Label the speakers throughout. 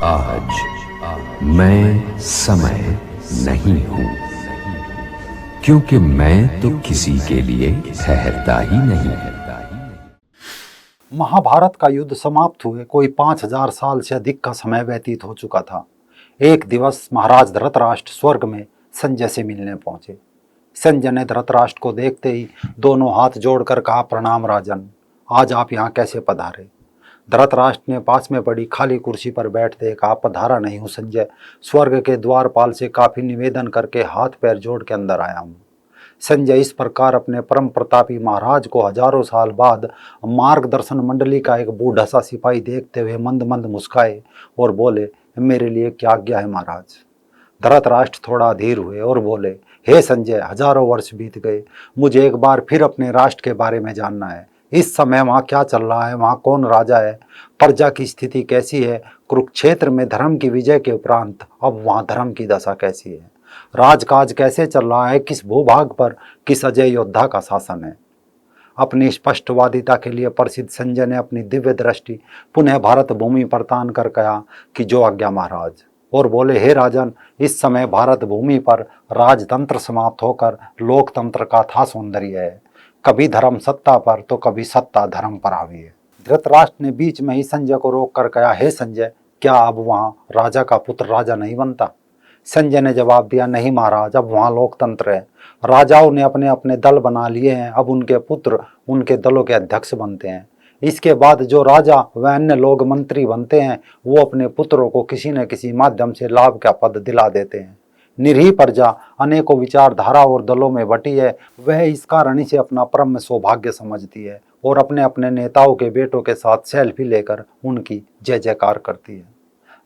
Speaker 1: आज मैं समय नहीं हूं, क्योंकि मैं तो किसी के लिए ठहरता ही नहीं।
Speaker 2: महाभारत का युद्ध समाप्त हुए कोई 5000 साल से अधिक का समय व्यतीत हो चुका था। एक दिवस महाराज धृतराष्ट्र स्वर्ग में संजय से मिलने पहुंचे। संजय ने धृतराष्ट्र को देखते ही दोनों हाथ जोड़कर कहा, प्रणाम राजन, आज आप यहाँ कैसे पधारे। धृतराष्ट्र ने पास में पड़ी खाली कुर्सी पर बैठते कहा, पधारा नहीं हूँ संजय, स्वर्ग के द्वारपाल से काफी निवेदन करके हाथ पैर जोड़ के अंदर आया हूँ। संजय इस प्रकार अपने परम प्रतापी महाराज को हजारों साल बाद मार्गदर्शन मंडली का एक बूढ़ा सा सिपाही देखते हुए मंद मंद मुस्काए और बोले, मेरे लिए क्या आज्ञा है महाराज। धृतराष्ट्र थोड़ा अधीर हुए और बोले, हे संजय, हजारों वर्ष बीत गए, मुझे एक बार फिर अपने राष्ट्र के बारे में जानना है। इस समय वहाँ क्या चल रहा है, वहाँ कौन राजा है, प्रजा की स्थिति कैसी है, कुरुक्षेत्र में धर्म की विजय के उपरांत अब वहाँ धर्म की दशा कैसी है, राजकाज कैसे चल रहा है, किस भूभाग पर किस अजय योद्धा का शासन है। अपनी स्पष्टवादिता के लिए प्रसिद्ध संजय ने अपनी दिव्य दृष्टि पुनः भारत भूमि पर तान कर कहा कि जो आज्ञा महाराज, और बोले, हे राजन, इस समय भारत भूमि पर राजतंत्र समाप्त होकर लोकतंत्र का था सौंदर्य है। कभी धर्म सत्ता पर तो कभी सत्ता धर्म पर हावी है। धृतराष्ट्र ने बीच में ही संजय को रोक कर कहा, हे संजय, क्या अब वहाँ राजा का पुत्र राजा नहीं बनता। संजय ने जवाब दिया, नहीं महाराज, अब वहाँ लोकतंत्र है, राजाओं ने अपने अपने दल बना लिए हैं, अब उनके पुत्र उनके दलों के अध्यक्ष बनते हैं। इसके बाद जो राजा व अन्य लोग मंत्री बनते हैं वो अपने पुत्रों को किसी न किसी माध्यम से लाभ का पद दिला देते हैं। निरीह प्रजा अनेकों विचारधारा और दलों में बटी है, वह इस कारण इसे अपना परम सौभाग्य समझती है और अपने अपने नेताओं के बेटों के साथ सेल्फी लेकर उनकी जय जयकार करती है।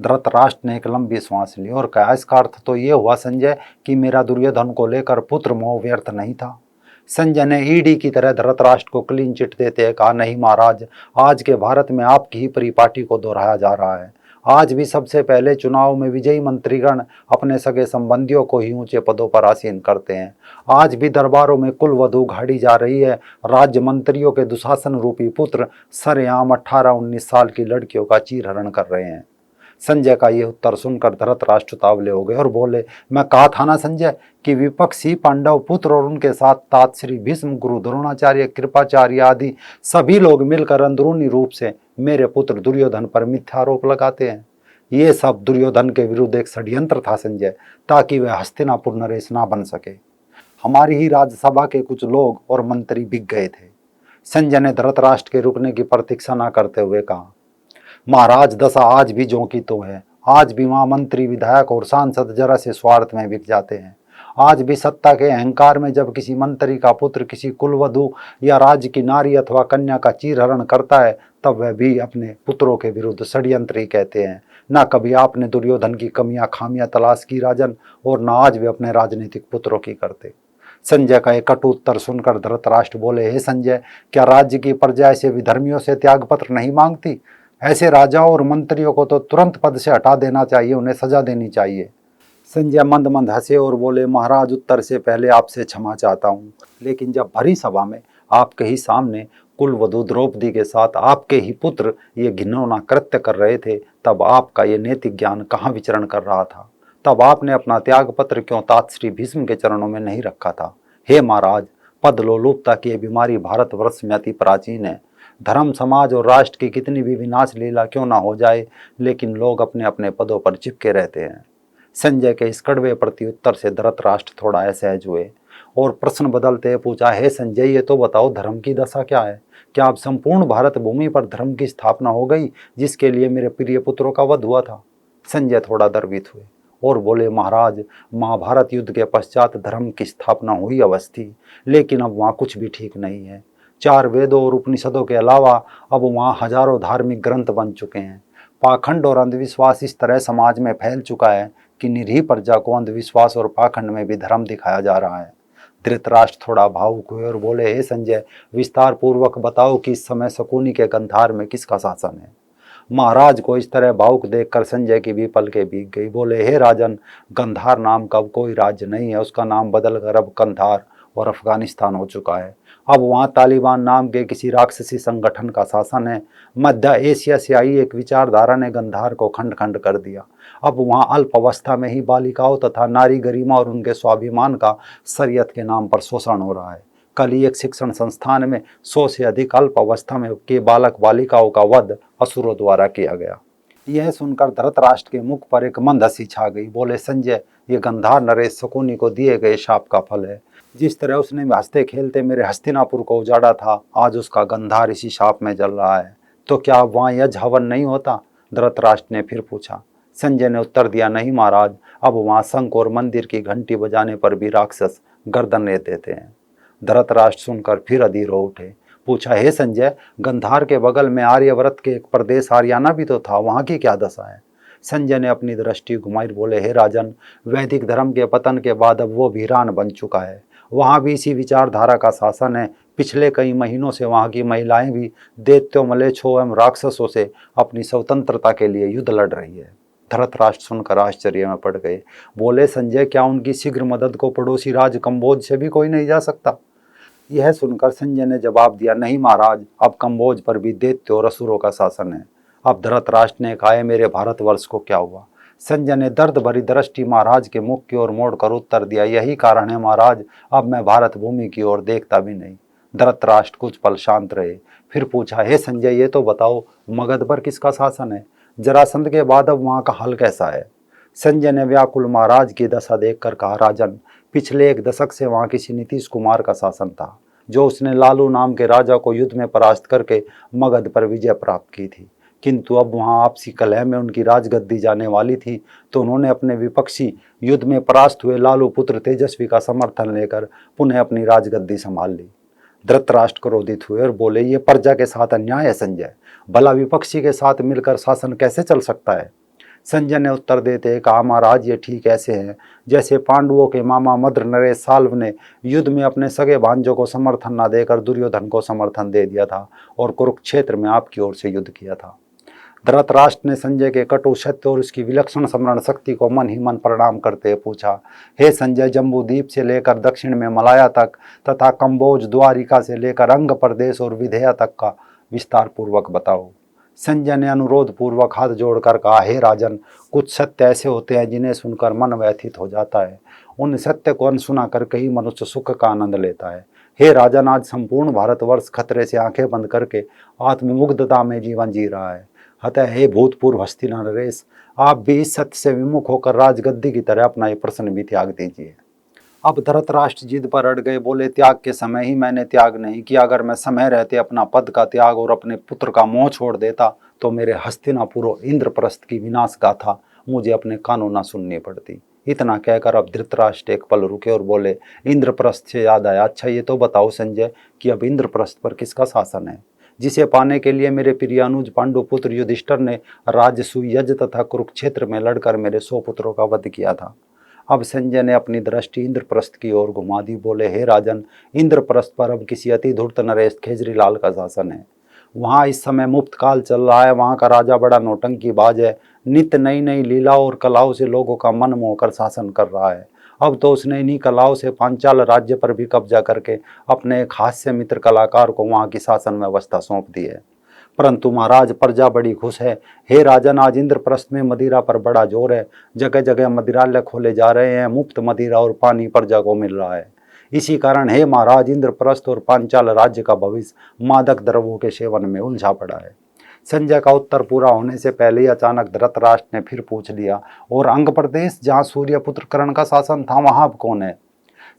Speaker 2: धृतराष्ट्र ने एक लंबी सांस ली और कहा, इसका अर्थ तो ये हुआ संजय कि मेरा दुर्योधन को लेकर पुत्र मोह व्यर्थ नहीं था। संजय ने ईडी की तरह धृतराष्ट्र को क्लीन चिट देते कहा, नहीं महाराज, आज के भारत में आपकी ही परिपाटी को दोहराया जा रहा है। आज भी सबसे पहले चुनाव में विजयी मंत्रीगण अपने सगे संबंधियों को ही ऊंचे पदों पर आसीन करते हैं। आज भी दरबारों में कुलवधू घाड़ी जा रही है। राज्य मंत्रियों के दुशासन रूपी पुत्र सरेआम 18-19 साल की लड़कियों का चीरहरण कर रहे हैं। संजय का ये उत्तर सुनकर धृतराष्ट्र तावले हो गए और बोले, मैं कहा था ना संजय कि विपक्षी पांडव पुत्र और उनके साथ तात श्री भीष्म, गुरु द्रोणाचार्य, कृपाचार्य आदि सभी लोग मिलकर अंदरूनी रूप से मेरे पुत्र दुर्योधन पर मिथ्यारोप लगाते हैं। ये सब दुर्योधन के विरुद्ध एक षड्यंत्र था संजय, ताकि वह हस्तिनापुर नरेश ना बन सके। हमारी ही राज्यसभा के कुछ लोग और मंत्री बिक गए थे। संजय ने धृतराष्ट्र के रुकने की प्रतीक्षा न करते हुए कहा, महाराज, दशा आज भी ज्यों की तो है। आज भी वहाँ मंत्री, विधायक और सांसद जरा से स्वार्थ में बिक जाते हैं। आज भी सत्ता के अहंकार में जब किसी मंत्री का पुत्र किसी कुलवधू या राज्य की नारी अथवा कन्या का चीरहरण करता है तब वह भी अपने पुत्रों के विरुद्ध षड्यंत्री कहते हैं। न कभी आपने दुर्योधन की कमियां खामियां तलाश की राजन, और न आज वे अपने राजनीतिक पुत्रों की करते। संजय का एक कटु उत्तर सुनकर धृतराष्ट्र बोले, हे संजय, क्या राज्य की प्रजा ऐसे विधर्मियों से त्यागपत्र नहीं मांगती। ऐसे राजाओं और मंत्रियों को तो तुरंत पद से हटा देना चाहिए, उन्हें सजा देनी चाहिए। संजय मंद मंद हंसे और बोले, महाराज, उत्तर से पहले आपसे क्षमा चाहता हूँ, लेकिन जब भरी सभा में आपके ही सामने कुलवधू द्रौपदी के साथ आपके ही पुत्र ये घिनौना कृत्य कर रहे थे तब आपका ये नैतिक ज्ञान कहाँ विचरण कर रहा था। तब आपने अपना त्याग पत्र क्यों तात श्री भीष्म के चरणों में नहीं रखा था। हे महाराज, पद लोलुपता की बीमारी भारतवर्ष में अति प्राचीन है। धर्म, समाज और राष्ट्र की कितनी भी विनाश लीला क्यों ना हो जाए, लेकिन लोग अपने अपने पदों पर चिपके रहते हैं। संजय के इस कड़वे प्रत्युत्तर से धृतराष्ट्र थोड़ा असहज हुए और प्रश्न बदलते पूछा, हे संजय, ये तो बताओ, धर्म की दशा क्या है। क्या अब संपूर्ण भारत भूमि पर धर्म की स्थापना हो गई जिसके लिए मेरे प्रिय पुत्रों का वध हुआ था। संजय थोड़ा गर्वित हुए और बोले, महाराज, महाभारत युद्ध के पश्चात धर्म की स्थापना हुई अवश्य थी, लेकिन अब वहाँ कुछ भी ठीक नहीं है। 4 वेदों और उपनिषदों के अलावा अब वहाँ हजारों धार्मिक ग्रंथ बन चुके हैं। पाखंड और अंधविश्वास इस तरह समाज में फैल चुका है कि निरीह प्रजा को अंधविश्वास और पाखंड में भी धर्म दिखाया जा रहा है। धृतराष्ट्र थोड़ा भावुक हुए और बोले, हे संजय, विस्तार पूर्वक बताओ कि इस समय शकुनी के गांधार में किसका शासन है। महाराज को इस तरह भावुक देखकर संजय की भी पलकें भीग गई। बोले, हे राजन, गांधार नाम का कोई राज्य नहीं है, उसका नाम बदलकर अब कंधार और अफगानिस्तान हो चुका है। अब वहाँ तालिबान नाम के किसी राक्षसी संगठन का शासन है। मध्य एशिया से आई एक विचारधारा ने गंधार को खंड खंड कर दिया। अब वहाँ अल्प अवस्था में ही बालिकाओं तथा नारी गरिमा और उनके स्वाभिमान का शरीयत के नाम पर शोषण हो रहा है। कल ही एक शिक्षण संस्थान में 100 से अधिक अल्प अवस्था में के बालक बालिकाओं का वध असुरों द्वारा किया गया। यह सुनकर धृतराष्ट्र के मुख पर एक मंद हंसी छा गई। बोले, संजय, ये गंधार नरेश शकुनी को दिए गए शाप का फल है। जिस तरह उसने हंसते खेलते मेरे हस्तिनापुर को उजाड़ा था, आज उसका गंधार इसी शाप में जल रहा है। तो क्या वहाँ यज्ञ हवन नहीं होता? धृतराष्ट्र ने फिर पूछा। संजय ने उत्तर दिया, नहीं महाराज, अब वहाँ शंख और मंदिर की घंटी बजाने पर भी राक्षस गर्दन ले देते हैं। धृतराष्ट्र सुनकर फिर अधीर हो उठे। पूछा, हे संजय, गंधार के बगल में आर्यव्रत के एक प्रदेश हरियाणा भी तो था, वहाँ की क्या दशा है? संजय ने अपनी दृष्टि घुमाई, बोले, हे राजन, वैदिक धर्म के पतन के बाद अब वो वीरान बन चुका है। वहाँ भी इसी विचारधारा का शासन है। पिछले कई महीनों से वहाँ की महिलाएं भी दैत्यों, मलेच्छों एवं राक्षसों से अपनी स्वतंत्रता के लिए युद्ध लड़ रही है। धृतराष्ट्र सुनकर आश्चर्य में पड़ गए। बोले, संजय, क्या उनकी शीघ्र मदद को पड़ोसी राज कंबोज से भी कोई नहीं जा सकता? यह सुनकर संजय ने जवाब दिया, नहीं महाराज, अब कंबोज पर भी दैत्य और असुरों का शासन है। अब धृतराष्ट्र ने कहा, मेरे भारतवर्ष को क्या हुआ? संजय ने दर्द भरी दृष्टि महाराज के मुख की ओर मोड़कर उत्तर दिया, यही कारण है महाराज, अब मैं भारत भूमि की ओर देखता भी नहीं। धृतराष्ट्र कुछ पल शांत रहे, फिर पूछा, हे संजय, ये तो बताओ, मगध पर किसका शासन है? जरासंध के बाद अब वहाँ का हाल कैसा है? संजय ने व्याकुल महाराज की दशा देखकर कहा, राजन, पिछले 1 दशक से वहाँ किसी नीतीश कुमार का शासन था, जो उसने लालू नाम के राजा को युद्ध में परास्त करके मगध पर विजय प्राप्त की थी। किंतु अब वहाँ आपसी कलह में उनकी राजगद्दी जाने वाली थी, तो उन्होंने अपने विपक्षी युद्ध में परास्त हुए लालू पुत्र तेजस्वी का समर्थन लेकर पुनः अपनी राजगद्दी संभाल ली। धृतराष्ट्र क्रोधित हुए और बोले, ये प्रजा के साथ अन्याय है संजय, भला विपक्षी के साथ मिलकर शासन कैसे चल सकता है? संजय ने उत्तर देते कहा, महाराज, ये ठीक ऐसे है जैसे पांडवों के मामा मद्र नरेश साल्व ने युद्ध में अपने सगे भांजों को समर्थन न देकर दुर्योधन को समर्थन दे दिया था और कुरुक्षेत्र में आपकी ओर से युद्ध किया था। धृतराष्ट्र ने संजय के कटु सत्य और उसकी विलक्षण स्मरण शक्ति को मन ही मन प्रणाम करते पूछा, हे संजय, जम्बूद्वीप से लेकर दक्षिण में मलाया तक तथा कंबोज, द्वारिका से लेकर अंग प्रदेश और विधेया तक का विस्तार पूर्वक बताओ। संजय ने अनुरोध पूर्वक हाथ जोड़कर कहा, हे राजन, कुछ सत्य ऐसे होते हैं जिन्हें सुनकर मन व्यथित हो जाता है। उन सत्य को अनसुना करके ही मनुष्य सुख का आनंद लेता है। हे राजन, आज संपूर्ण भारतवर्ष खतरे से आंखें बंद करके आत्ममुग्धता में जीवन जी रहा है। अतः हे भूतपूर्व हस्तिना नरेश, आप भी इस सत्य से विमुख होकर राजगद्दी की तरह अपना ये प्रश्न भी त्याग दीजिए। अब धृतराष्ट्र जिद पर अड़ गए। बोले, त्याग के समय ही मैंने त्याग नहीं किया। अगर मैं समय रहते अपना पद का त्याग और अपने पुत्र का मोह छोड़ देता तो मेरे हस्तिनापुर और इंद्रप्रस्थ की विनाश गाथा मुझे अपने कानों न सुननी पड़ती। इतना कहकर अब धृतराष्ट्र एक पल रुके और बोले, इंद्रप्रस्थ से याद आया, अच्छा ये तो बताओ संजय कि अब इंद्रप्रस्थ पर किसका शासन है, जिसे पाने के लिए मेरे प्रिय अनुज पांडुपुत्र युधिष्ठिर ने राजसूय यज्ञ तथा कुरुक्षेत्र में लड़कर मेरे 100 पुत्रों का वध किया था। अब संजय ने अपनी दृष्टि इंद्रप्रस्थ की ओर घुमा दी। बोले, हे राजन, इंद्रप्रस्थ पर अब किसी अति धूर्त नरेश खेजरीलाल का शासन है। वहाँ इस समय मुफ्त काल चल रहा है। वहाँ का राजा बड़ा नौटंकीबाज है, नित्य नई नई लीलाओं और कलाओं से लोगों का मन मोहकर शासन कर रहा है। अब तो उसने इन्हीं कलाओं से पांचाल राज्य पर भी कब्जा करके अपने एक हास्य मित्र कलाकार को वहाँ की शासन व्यवस्था सौंप दी है। परंतु महाराज, प्रजा बड़ी खुश है। हे राजन, आज इंद्रप्रस्थ में मदिरा पर बड़ा जोर है। जगह जगह मदिरालय खोले जा रहे हैं, मुफ्त मदिरा और पानी प्रजा को मिल रहा है। इसी कारण हे महाराज, इंद्रप्रस्थ और पांचाल राज्य का भविष्य मादक द्रव्यों के सेवन में उलझा पड़ा है। संजय का उत्तर पूरा होने से पहले ही अचानक धृतराष्ट्र ने फिर पूछ लिया, और अंग प्रदेश जहाँ सूर्यपुत्र कर्ण का शासन था, वहाँ अब कौन है?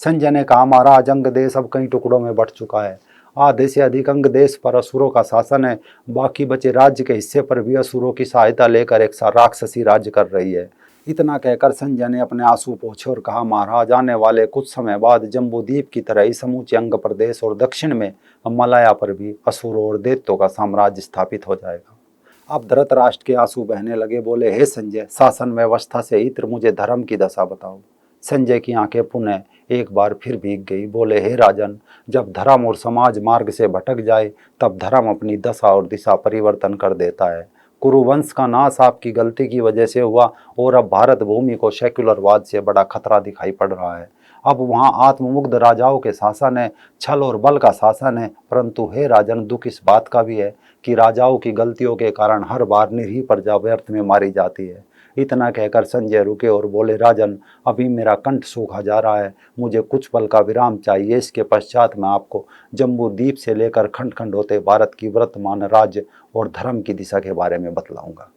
Speaker 2: संजय ने कहा, महाराज, अंग देश अब कई टुकड़ों में बंट चुका है। आधे से अधिक अंग देश पर असुरों का शासन है। बाकी बचे राज्य के हिस्से पर भी असुरों की सहायता लेकर एक राक्षसी राज्य कर रही है। इतना कहकर संजय ने अपने आंसू पोंछे और कहा, महाराज, आने वाले कुछ समय बाद जम्बूद्वीप की तरह ही समूचे अंग प्रदेश और दक्षिण में मलाया पर भी असुरों और दैत्यों का साम्राज्य स्थापित हो जाएगा। अब धृतराष्ट्र के आंसू बहने लगे। बोले, हे संजय, शासन व्यवस्था से इत्र मुझे धर्म की दशा बताओ। संजय की आंखें पुनः एक बार फिर भीग गई। बोले, हे राजन, जब धर्म और समाज मार्ग से भटक जाए तब धर्म अपनी दशा और दिशा परिवर्तन कर देता है। कुरुवंश का नाश आपकी गलती की वजह से हुआ और अब भारत भूमि को सेक्युलरवाद से बड़ा खतरा दिखाई पड़ रहा है। अब वहाँ आत्ममुग्ध राजाओं के शासन है, छल और बल का शासन है। परंतु हे राजन, दुख इस बात का भी है कि राजाओं की गलतियों के कारण हर बार निरीह प्रजा व्यर्थ में मारी जाती है। इतना कहकर संजय रुके और बोले, राजन, अभी मेरा कंठ सूखा जा रहा है, मुझे कुछ पल का विराम चाहिए। इसके पश्चात मैं आपको जम्बू द्वीप से लेकर खंड खंड होते भारत की वर्तमान राज्य और धर्म की दिशा के बारे में बतलाऊंगा।